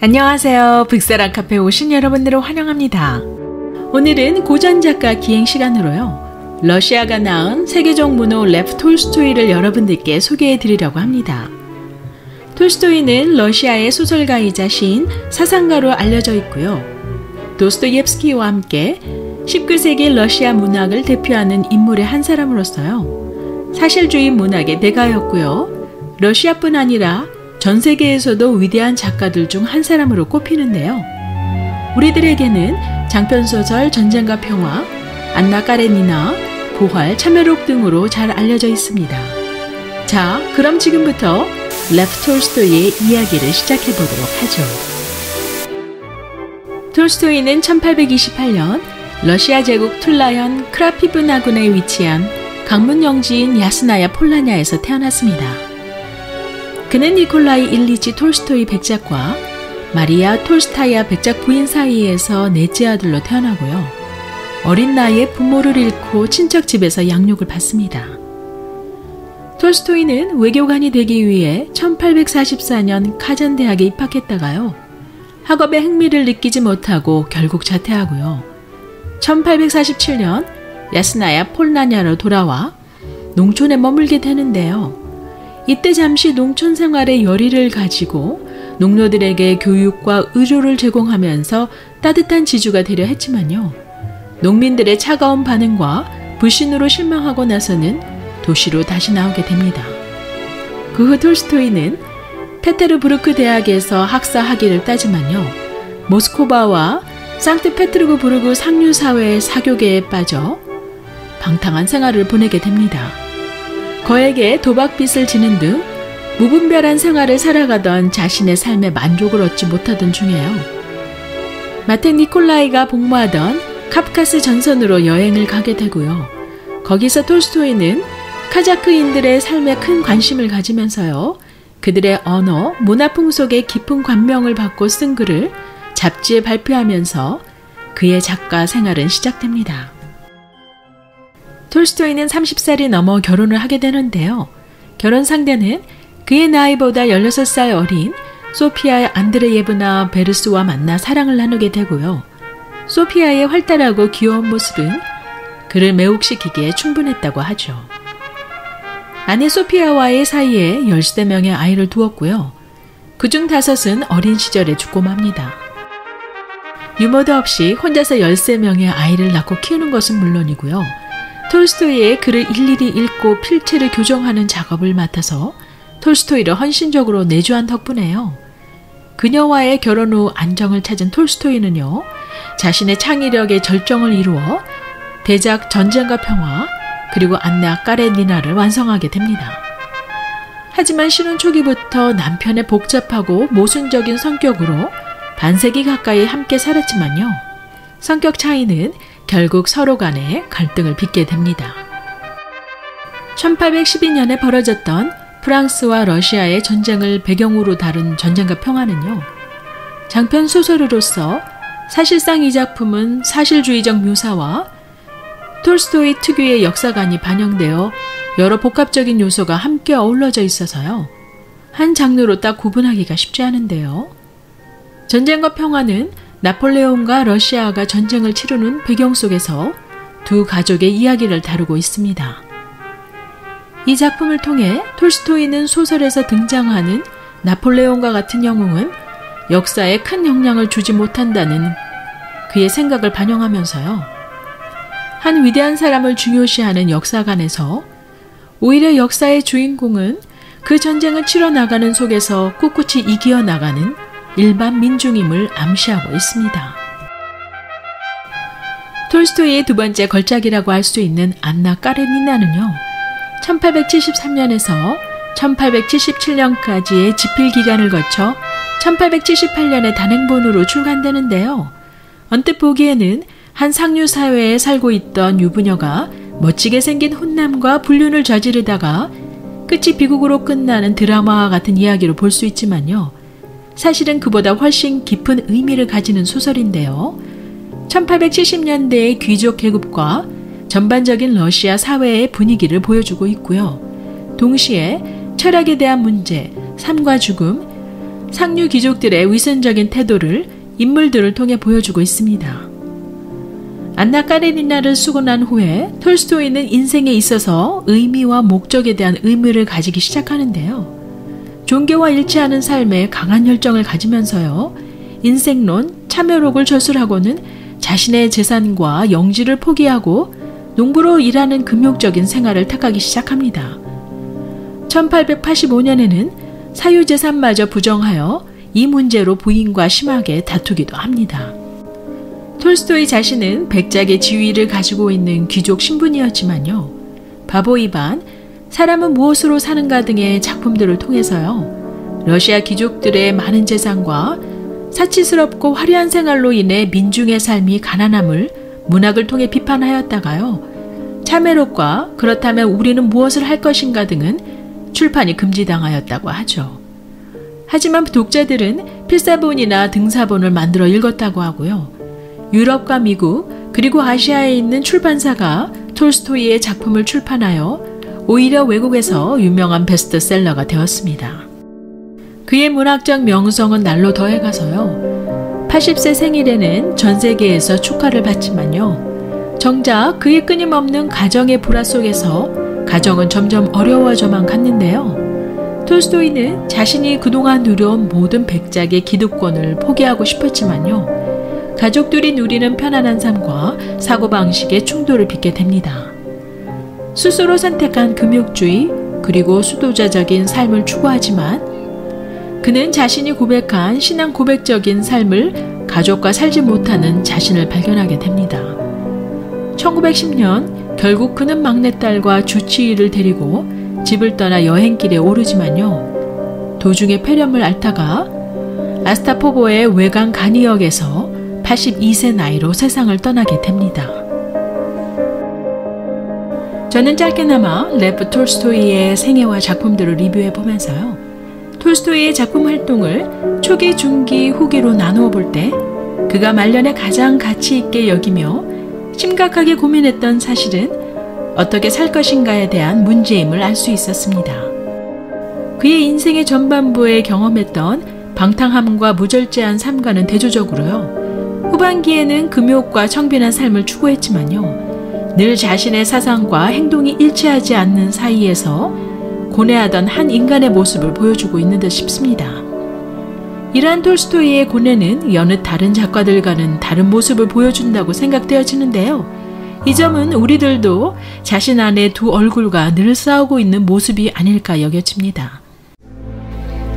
안녕하세요. 빅사랑 카페에 오신 여러분들을 환영합니다. 오늘은 고전 작가 기행 시간으로요. 러시아가 낳은 세계적 문호 레프 톨스토이를 여러분들께 소개해 드리려고 합니다. 톨스토이는 러시아의 소설가이자 시인, 사상가로 알려져 있고요. 도스토옙스키와 함께 19세기 러시아 문학을 대표하는 인물의 한 사람으로서요. 사실주의 문학의 대가였고요. 러시아뿐 아니라 전 세계에서도 위대한 작가들 중 한 사람으로 꼽히는데요. 우리들에게는 장편소설 전쟁과 평화, 안나 까레니나, 부활, 참여록 등으로 잘 알려져 있습니다. 자, 그럼 지금부터 레프 톨스토이의 이야기를 시작해 보도록 하죠. 톨스토이는 1828년 러시아 제국 툴라현 크라피브 나군에 위치한 강문 영지인 야스나야 폴라냐에서 태어났습니다. 그는 니콜라이 일리치 톨스토이 백작과 마리아 톨스타야 백작 부인 사이에서 넷째 아들로 태어나고요. 어린 나이에 부모를 잃고 친척 집에서 양육을 받습니다. 톨스토이는 외교관이 되기 위해 1844년 카잔 대학에 입학했다가요. 학업에 흥미를 느끼지 못하고 결국 자퇴하고요. 1847년 야스나야 폴라냐로 돌아와 농촌에 머물게 되는데요. 이때 잠시 농촌 생활의 열의를 가지고 농노들에게 교육과 의료를 제공하면서 따뜻한 지주가 되려 했지만요. 농민들의 차가운 반응과 불신으로 실망하고 나서는 도시로 다시 나오게 됩니다. 그 후 톨스토이는 페테르부르크 대학에서 학사 학위를 따지만요. 모스코바와 상트페테르부르크 상류사회의 사교계에 빠져 방탕한 생활을 보내게 됩니다. 거액의 도박빚을 지는 등 무분별한 생활을 살아가던 자신의 삶에 만족을 얻지 못하던 중에요. 마텍 니콜라이가 복무하던 카프카스 전선으로 여행을 가게 되고요. 거기서 톨스토이는 카자크인들의 삶에 큰 관심을 가지면서요. 그들의 언어, 문화 풍속에 깊은 감명을 받고 쓴 글을 잡지에 발표하면서 그의 작가 생활은 시작됩니다. 톨스토이는 30살이 넘어 결혼을 하게 되는데요. 결혼 상대는 그의 나이보다 16살 어린 소피아 안드레예브나 베르스와 만나 사랑을 나누게 되고요. 소피아의 활달하고 귀여운 모습은 그를 매혹시키기에 충분했다고 하죠. 아내 소피아와의 사이에 13명의 아이를 두었고요. 그중 5은 어린 시절에 죽고 맙니다. 유머도 없이 혼자서 13명의 아이를 낳고 키우는 것은 물론이고요. 톨스토이의 글을 일일이 읽고 필체를 교정하는 작업을 맡아서 톨스토이를 헌신적으로 내조한 덕분에요. 그녀와의 결혼 후 안정을 찾은 톨스토이는요. 자신의 창의력의 절정을 이루어 대작 전쟁과 평화 그리고 안나 까레니나를 완성하게 됩니다. 하지만 신혼 초기부터 남편의 복잡하고 모순적인 성격으로 반세기 가까이 함께 살았지만요. 성격 차이는 결국 서로 간에 갈등을 빚게 됩니다. 1812년에 벌어졌던 프랑스와 러시아의 전쟁을 배경으로 다룬 전쟁과 평화는요. 장편 소설으로서 사실상 이 작품은 사실주의적 묘사와 톨스토이 특유의 역사관이 반영되어 여러 복합적인 요소가 함께 어우러져 있어서요. 한 장르로 딱 구분하기가 쉽지 않은데요. 전쟁과 평화는 나폴레옹과 러시아가 전쟁을 치르는 배경 속에서 두 가족의 이야기를 다루고 있습니다. 이 작품을 통해 톨스토이는 소설에서 등장하는 나폴레옹과 같은 영웅은 역사에 큰 영향을 주지 못한다는 그의 생각을 반영하면서요. 한 위대한 사람을 중요시하는 역사관에서 오히려 역사의 주인공은 그 전쟁을 치러 나가는 속에서 꿋꿋이 이겨 나가는 일반 민중임을 암시하고 있습니다. 톨스토이의 두 번째 걸작이라고 할 수 있는 안나 까레니나는요. 1873년에서 1877년까지의 집필 기간을 거쳐 1878년에 단행본으로 출간되는데요. 언뜻 보기에는 한 상류 사회에 살고 있던 유부녀가 멋지게 생긴 혼남과 불륜을 저지르다가 끝이 비극으로 끝나는 드라마와 같은 이야기로 볼 수 있지만요. 사실은 그보다 훨씬 깊은 의미를 가지는 소설인데요. 1870년대의 귀족 계급과 전반적인 러시아 사회의 분위기를 보여주고 있고요. 동시에 철학에 대한 문제, 삶과 죽음, 상류 귀족들의 위선적인 태도를 인물들을 통해 보여주고 있습니다. 안나 까레니나를 쓰고 난 후에 톨스토이는 인생에 있어서 의미와 목적에 대한 의무를 가지기 시작하는데요. 종교와 일치하는 삶에 강한 열정을 가지면서요. 인생론, 참여록을 저술하고는 자신의 재산과 영지를 포기하고 농부로 일하는 금욕적인 생활을 택하기 시작합니다. 1885년에는 사유재산마저 부정하여 이 문제로 부인과 심하게 다투기도 합니다. 톨스토이 자신은 백작의 지위를 가지고 있는 귀족 신분이었지만요. 바보 이반, 사람은 무엇으로 사는가 등의 작품들을 통해서요. 러시아 귀족들의 많은 재산과 사치스럽고 화려한 생활로 인해 민중의 삶이 가난함을 문학을 통해 비판하였다가요. 참회록과 그렇다면 우리는 무엇을 할 것인가 등은 출판이 금지당하였다고 하죠. 하지만 독자들은 필사본이나 등사본을 만들어 읽었다고 하고요. 유럽과 미국 그리고 아시아에 있는 출판사가 톨스토이의 작품을 출판하여 오히려 외국에서 유명한 베스트셀러가 되었습니다. 그의 문학적 명성은 날로 더해가서요. 80세 생일에는 전 세계에서 축하를 받지만요. 정작 그의 끊임없는 가정의 불화 속에서 가정은 점점 어려워져만 갔는데요. 톨스토이는 자신이 그동안 누려온 모든 백작의 기득권을 포기하고 싶었지만요. 가족들이 누리는 편안한 삶과 사고방식의 충돌을 빚게 됩니다. 스스로 선택한 금욕주의 그리고 수도자적인 삶을 추구하지만 그는 자신이 고백한 신앙 고백적인 삶을 가족과 살지 못하는 자신을 발견하게 됩니다. 1910년 결국 그는 막내딸과 주치의를 데리고 집을 떠나 여행길에 오르지만요. 도중에 폐렴을 앓다가 아스타포보의 외곽 가니역에서 82세 나이로 세상을 떠나게 됩니다. 저는 짧게나마 레프 톨스토이의 생애와 작품들을 리뷰해보면서요. 톨스토이의 작품 활동을 초기, 중기, 후기로 나누어 볼 때 그가 말년에 가장 가치 있게 여기며 심각하게 고민했던 사실은 어떻게 살 것인가에 대한 문제임을 알 수 있었습니다. 그의 인생의 전반부에 경험했던 방탕함과 무절제한 삶과는 대조적으로요. 후반기에는 금욕과 청빈한 삶을 추구했지만요. 늘 자신의 사상과 행동이 일치하지 않는 사이에서 고뇌하던 한 인간의 모습을 보여주고 있는 듯 싶습니다. 이러한 톨스토이의 고뇌는 여느 다른 작가들과는 다른 모습을 보여준다고 생각되어지는데요. 이 점은 우리들도 자신 안에 두 얼굴과 늘 싸우고 있는 모습이 아닐까 여겨집니다.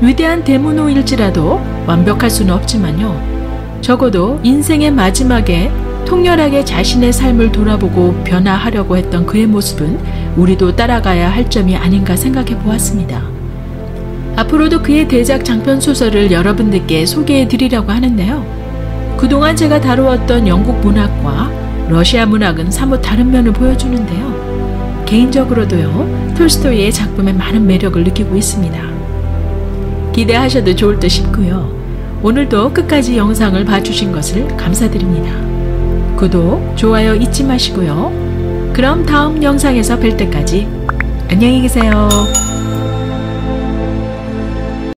위대한 대문호일지라도 완벽할 수는 없지만요. 적어도 인생의 마지막에 통렬하게 자신의 삶을 돌아보고 변화하려고 했던 그의 모습은 우리도 따라가야 할 점이 아닌가 생각해 보았습니다. 앞으로도 그의 대작 장편 소설을 여러분들께 소개해 드리려고 하는데요. 그동안 제가 다루었던 영국 문학과 러시아 문학은 사뭇 다른 면을 보여주는데요. 개인적으로도요, 톨스토이의 작품에 많은 매력을 느끼고 있습니다. 기대하셔도 좋을 듯 싶고요. 오늘도 끝까지 영상을 봐주신 것을 감사드립니다. 구독, 좋아요 잊지 마시고요. 그럼 다음 영상에서 뵐 때까지 안녕히 계세요.